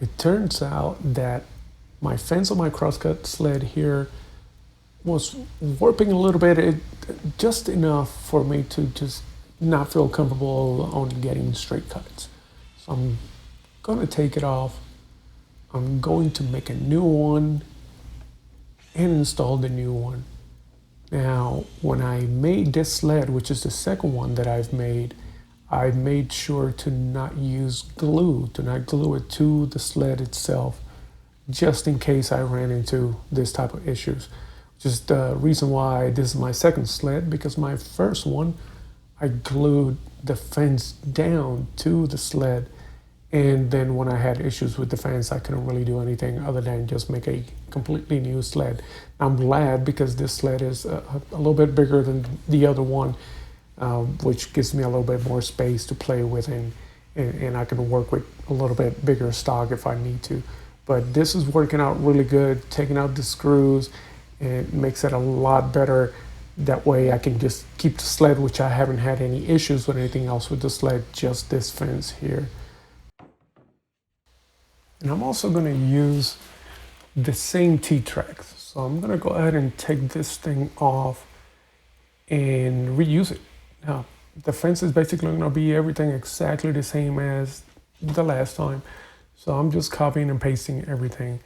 It turns out that my fence on my Crosscut Sled here was warping a little bit, just enough for me to just not feel comfortable on getting straight cuts. So I'm going to take it off. I'm going to make a new one and install the new one. Now, when I made this sled, which is the second one that I've made, I made sure to not use glue, to not glue it to the sled itself, just in case I ran into this type of issues. Just the reason why this is my second sled, because my first one, I glued the fence down to the sled. And then when I had issues with the fence, I couldn't really do anything other than just make a completely new sled. I'm glad because this sled is a little bit bigger than the other one, which gives me a little bit more space to play with, and I can work with a little bit bigger stock if I need to. But this is working out really good, taking out the screws, and it makes it a lot better. That way I can just keep the sled, which I haven't had any issues with anything else with the sled, just this fence here. And I'm also going to use the same T-tracks. So I'm going to go ahead and take this thing off and reuse it. Now, the fence is basically going to be everything exactly the same as the last time. So I'm just copying and pasting everything.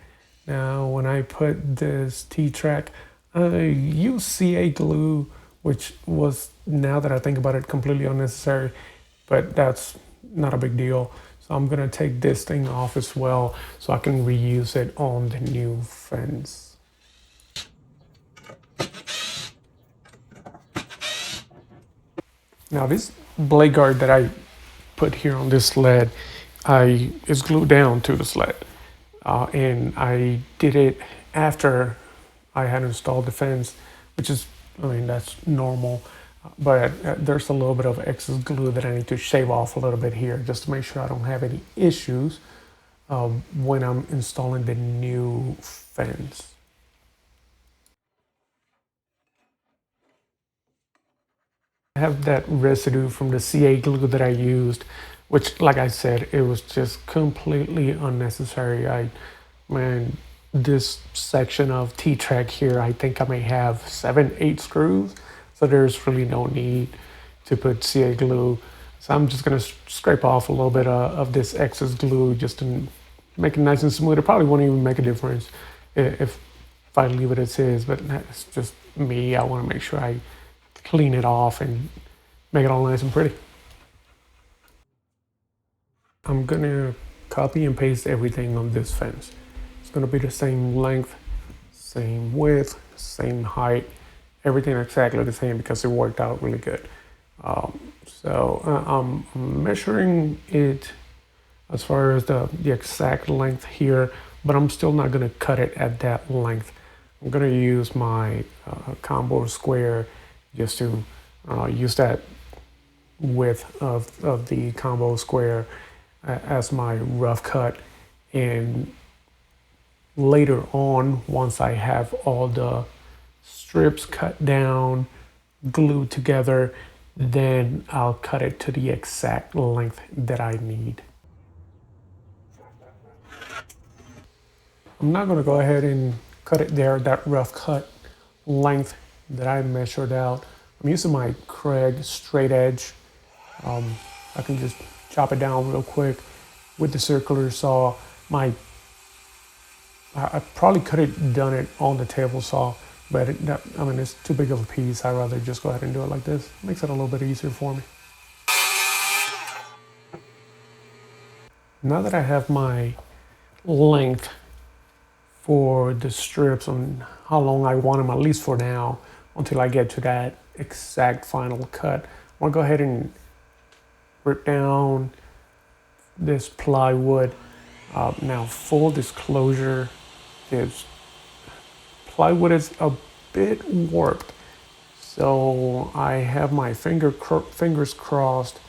Now, when I put this T-track, I used CA glue, which was, now that I think about it, completely unnecessary, but that's not a big deal. So I'm gonna take this thing off as well so I can reuse it on the new fence. Now this blade guard that I put here on this sled is glued down to the sled. And I did it after I had installed the fence, which is, I mean, that's normal. But there's a little bit of excess glue that I need to shave off a little bit here just to make sure I don't have any issues when I'm installing the new fence. I have that residue from the CA glue that I used, which, like I said, it was just completely unnecessary. Man, this section of T-track here, I think I may have 7, 8 screws. So there's really no need to put CA glue. So I'm just gonna scrape off a little bit of this excess glue just to make it nice and smooth. It probably won't even make a difference if I leave it as is, but that's just me. I wanna make sure I clean it off and make it all nice and pretty. I'm gonna copy and paste everything on this fence. It's gonna be the same length, same width, same height, everything exactly the same because it worked out really good. I'm measuring it as far as the exact length here, but I'm still not gonna cut it at that length. I'm gonna use my combo square just to use that width of the combo square as my rough cut. And later on, once I have all the strips cut down, glued together, then I'll cut it to the exact length that I need. I'm not going to go ahead and cut it there, that rough cut length that I measured out. I'm using my Craig straight edge. I can just chop it down real quick with the circular saw. I probably could have done it on the table saw, but it's too big of a piece. I'd rather just go ahead and do it like this. Makes it a little bit easier for me. Now that I have my length for the strips and how long I want them, at least for now, until I get to that exact final cut, I'm gonna go ahead and rip down this plywood. Now, full disclosure, this plywood is a bit warped, so I have my fingers crossed,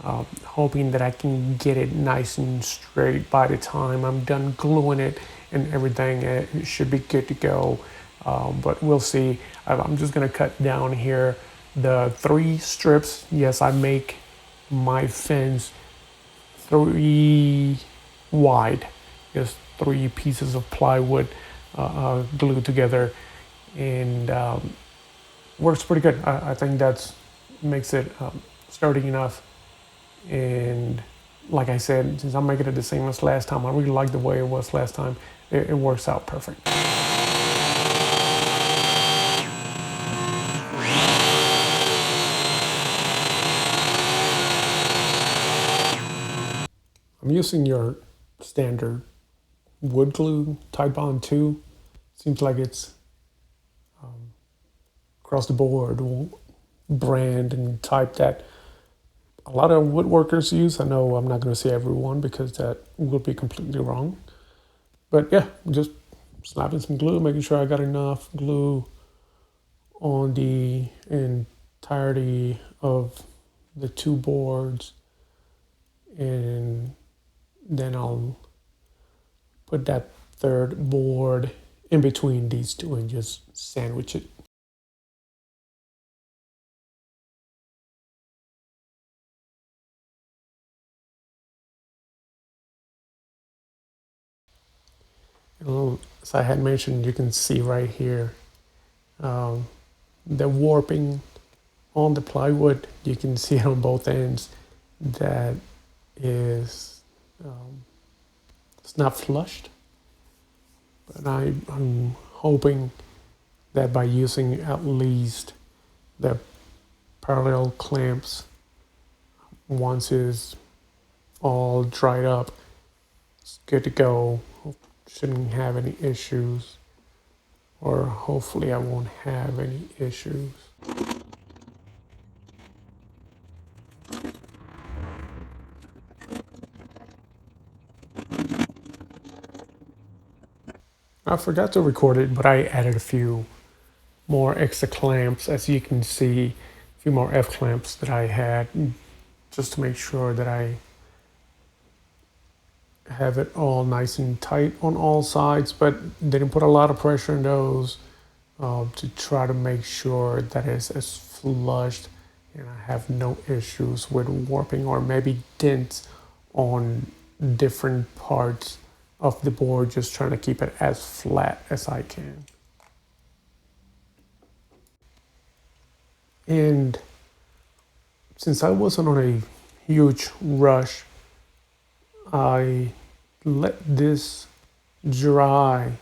hoping that I can get it nice and straight by the time I'm done gluing it and everything. It should be good to go, but we'll see. I'm just gonna cut down here the 3 strips. Yes, I make my fence 3 wide. just 3 pieces of plywood glued together, and works pretty good. I think that's makes it sturdy enough. And like I said, since I'm making it the same as last time, I really like the way it was last time. It works out perfect. I'm using your standard wood glue Tide Bond 2. Seems like it's across the board brand and type that a lot of woodworkers use. I know I'm not going to say everyone because that would be completely wrong. But yeah, just slapping some glue, making sure I got enough glue on the entirety of the 2 boards, and then I'll put that 3rd board in between these 2 and just sandwich it. As I had mentioned, you can see right here the warping on the plywood. You can see it on both ends. That is, it's not flushed, but I'm hoping that by using at least the parallel clamps, once it's all dried up, it's good to go. Shouldn't have any issues, or hopefully I won't have any issues. I forgot to record it, but I added a few more extra clamps, as you can see, a few more F clamps that I had, just to make sure that I have it all nice and tight on all sides, but didn't put a lot of pressure in those to try to make sure that it's as flushed and I have no issues with warping or maybe dents on different parts of the board, just trying to keep it as flat as I can. And since I wasn't on a huge rush, I let this dry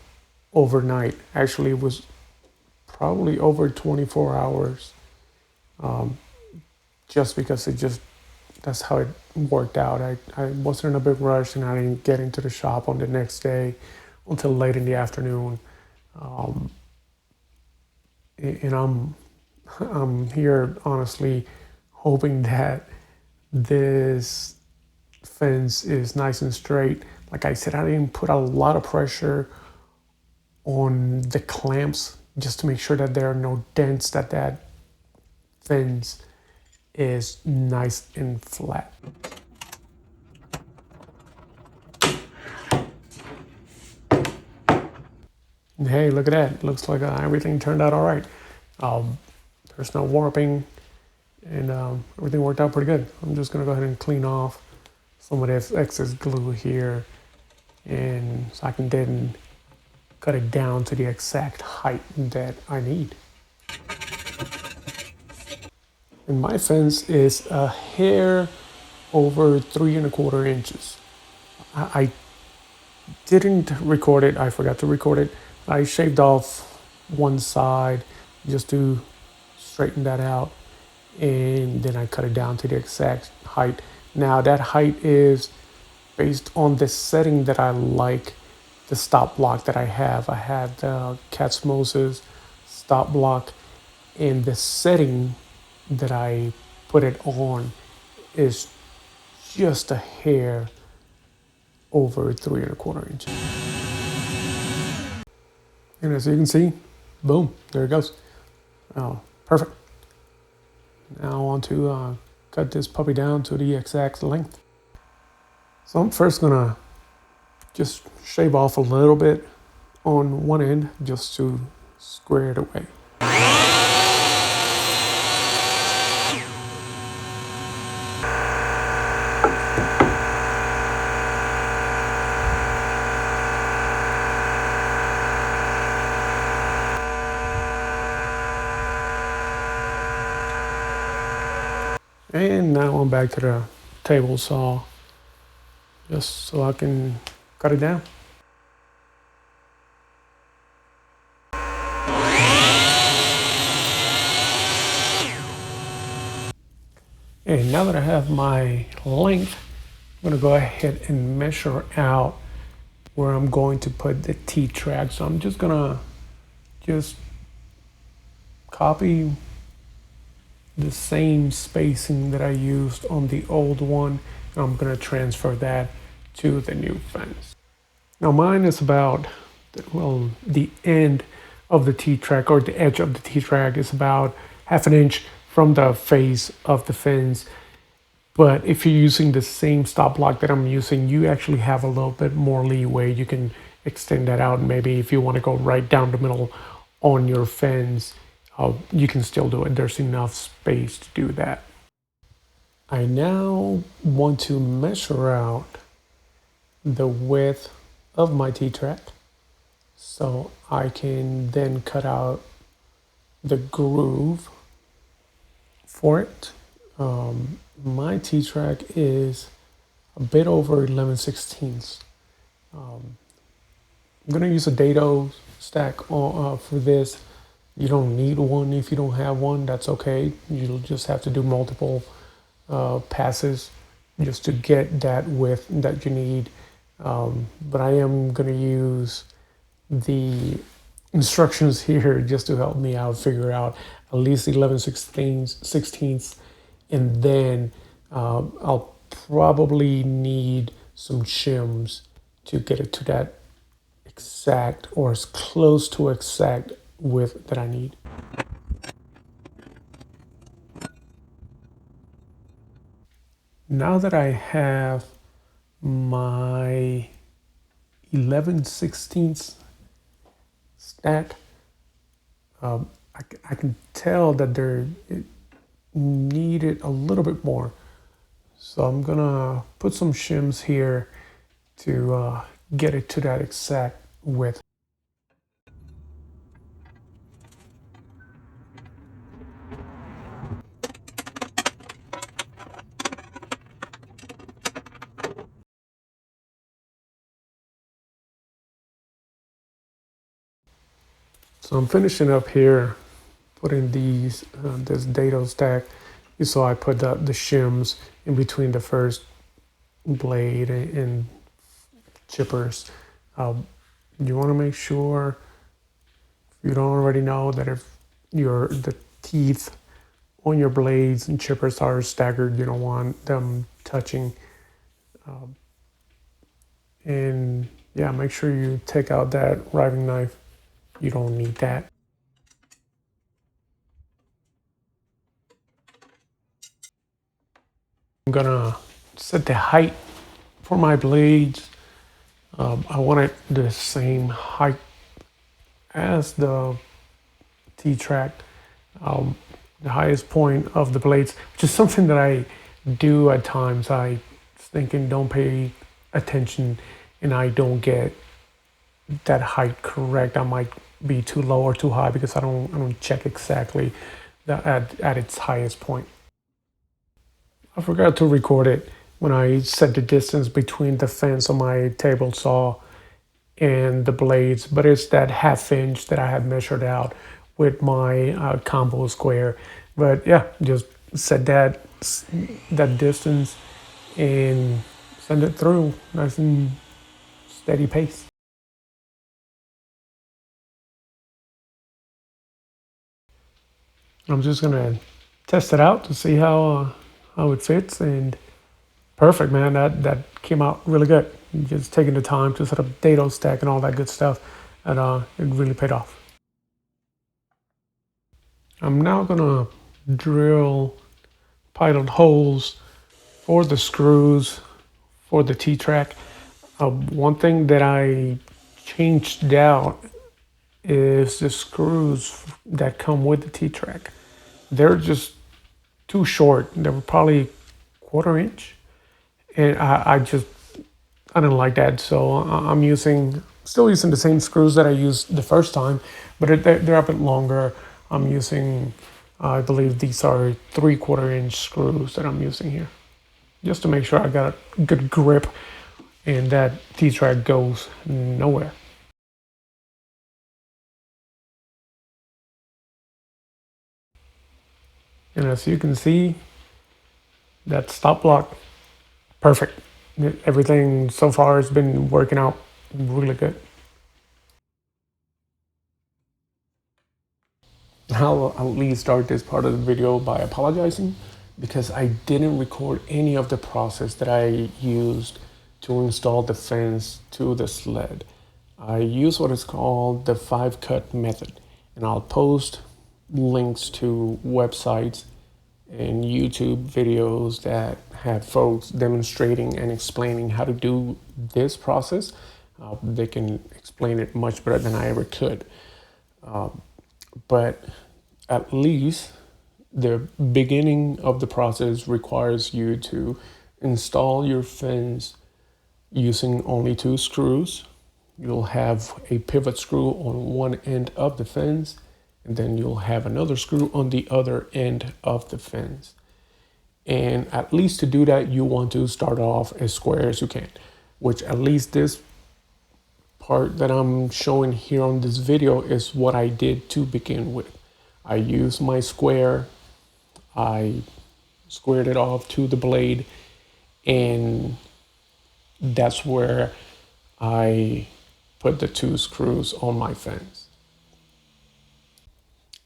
overnight. Actually, it was probably over 24 hours, just because that's how it worked out. I wasn't in a big rush, and I didn't get into the shop on the next day until late in the afternoon. And I'm here honestly hoping that this fence is nice and straight. Like I said, I didn't put a lot of pressure on the clamps just to make sure that there are no dents, that fence is nice and flat. And hey, look at that. Looks like everything turned out all right. There's no warping, and everything worked out pretty good. I'm just gonna go ahead and clean off some of this excess glue here, and so I can then cut it down to the exact height that I need. And my fence is a hair over 3¼ inches. I didn't record it. I forgot to record it. I shaved off one side just to straighten that out, and then I cut it down to the exact height. Now that height is based on the setting that I like, the stop block that I have. I have the Cat's Moses stop block, and the setting that I put it on is just a hair over 3¼ inches. And as you can see, boom, there it goes. Oh, perfect. Now I want to cut this puppy down to the exact length. So I'm first gonna just shave off a little bit on one end just to square it away. And now I'm back to the table saw just so I can cut it down. And now that I have my length, I'm gonna go ahead and measure out where I'm going to put the T-track. So I'm just gonna copy the same spacing that I used on the old one. And I'm gonna transfer that to the new fence. Now mine is about, well, the end of the T-track, or the edge of the T-track is about half an inch from the face of the fence. But if you're using the same stop block that I'm using, you actually have a little bit more leeway. You can extend that out. Maybe if you want to go right down the middle on your fence, you can still do it. There's enough space to do that. I now want to measure out the width of my T-track so I can then cut out the groove for it. My T-track is a bit over 11/16. I'm gonna use a dado stack for this. You don't need one if you don't have one, that's okay. You'll just have to do multiple passes just to get that width that you need. But I am gonna use the instructions here just to help me out figure out at least 11/16, and then I'll probably need some shims to get it to that exact, or as close to exact width that I need. Now that I have my 11/16 stack, I can tell that it needed a little bit more. So I'm gonna put some shims here to get it to that exact width. So I'm finishing up here, putting this dado stack. You saw I put the shims in between the first blade and chippers. You want to make sure, if you don't already know, that if the teeth on your blades and chippers are staggered, you don't want them touching. And yeah, make sure you take out that riving knife. You don't need that. I'm gonna set the height for my blades. I want it the same height as the T-track, the highest point of the blades, which is something that I do at times. I thinking don't pay attention and I don't get that height correct. I might be too low or too high because I don't check exactly at its highest point. I forgot to record it when I set the distance between the fence on my table saw and the blades, but it's that half inch that I had measured out with my combo square. But yeah, just set that distance and send it through nice and steady pace. I'm just gonna test it out to see how it fits, and perfect, man. That came out really good. Just taking the time to set up dado stack and all that good stuff, and it really paid off. I'm now gonna drill pilot holes for the screws for the T-track. One thing that I changed out is the screws that come with the T-track. They're just too short. They were probably 1/4 inch, and I didn't like that. So I'm still using the same screws that I used the first time, but they're a bit longer. I'm using I believe these are 3/4 inch screws that I'm using here, just to make sure I got a good grip and that T-track goes nowhere. And as you can see, that stop block, perfect. Everything so far has been working out really good. I'll at least start this part of the video by apologizing because I didn't record any of the process that I used to install the fence to the sled. I use what is called the 5-cut method, and I'll post links to websites and YouTube videos that have folks demonstrating and explaining how to do this process. They can explain it much better than I ever could. But at least the beginning of the process requires you to install your fence using only 2 screws. You'll have a pivot screw on one end of the fence, and then you'll have another screw on the other end of the fence. And at least to do that, you want to start off as square as you can, which at least this part that I'm showing here on this video is what I did to begin with. I used my square, I squared it off to the blade, and that's where I put the 2 screws on my fence.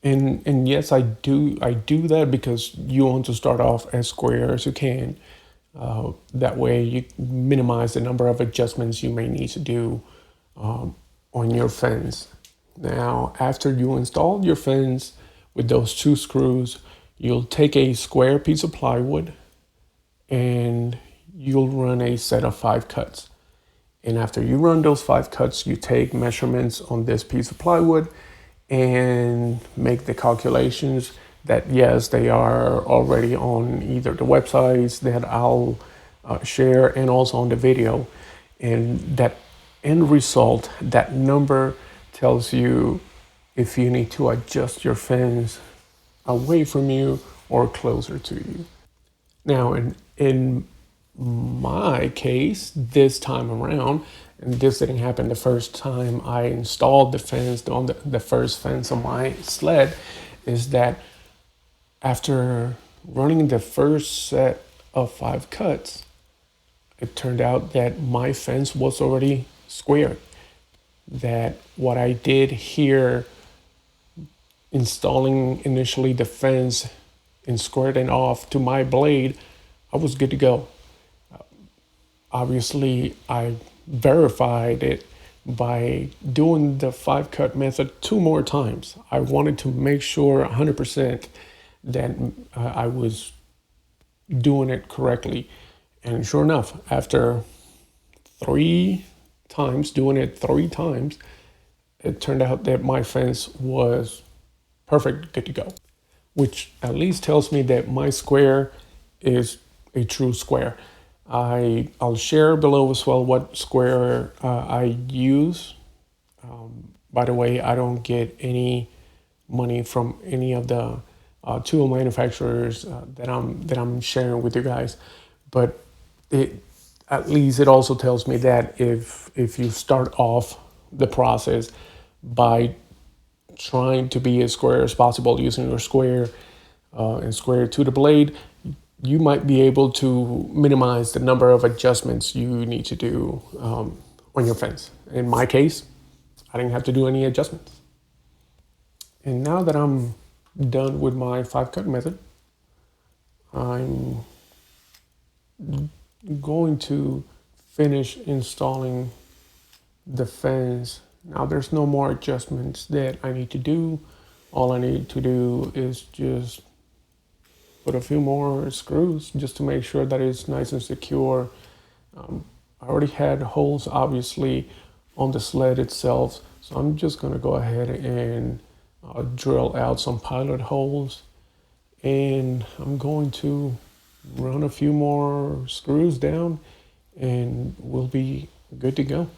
And yes, I do that because you want to start off as square as you can. That way you minimize the number of adjustments you may need to do on your fence. Now, after you install your fence with those 2 screws, you'll take a square piece of plywood and you'll run a set of 5 cuts. And after you run those 5 cuts, you take measurements on this piece of plywood and make the calculations that, yes, they are already on either the websites that I'll share and also on the video. And that end result, that number tells you if you need to adjust your fence away from you or closer to you. Now, in my case, this time around, and this didn't happen the first time I installed the fence on the first fence on my sled, is that after running the first set of 5 cuts, it turned out that my fence was already square. That what I did here, installing initially the fence and squared it off to my blade, I was good to go. Obviously, I verified it by doing the 5-cut method 2 more times. I wanted to make sure 100% that I was doing it correctly. And sure enough, after 3 times, doing it 3 times, it turned out that my fence was perfect, good to go. Which at least tells me that my square is a true square. I'll share below as well what square I use. By the way, I don't get any money from any of the tool manufacturers that I'm sharing with you guys, but at least it also tells me that if you start off the process by trying to be as square as possible using your square and square to the blade, you might be able to minimize the number of adjustments you need to do on your fence. In my case, I didn't have to do any adjustments. And now that I'm done with my 5-cut method, I'm going to finish installing the fence. Now there's no more adjustments that I need to do. All I need to do is just put a few more screws just to make sure that it's nice and secure. I already had holes obviously on the sled itself, so I'm just going to go ahead and drill out some pilot holes, and I'm going to run a few more screws down and we'll be good to go.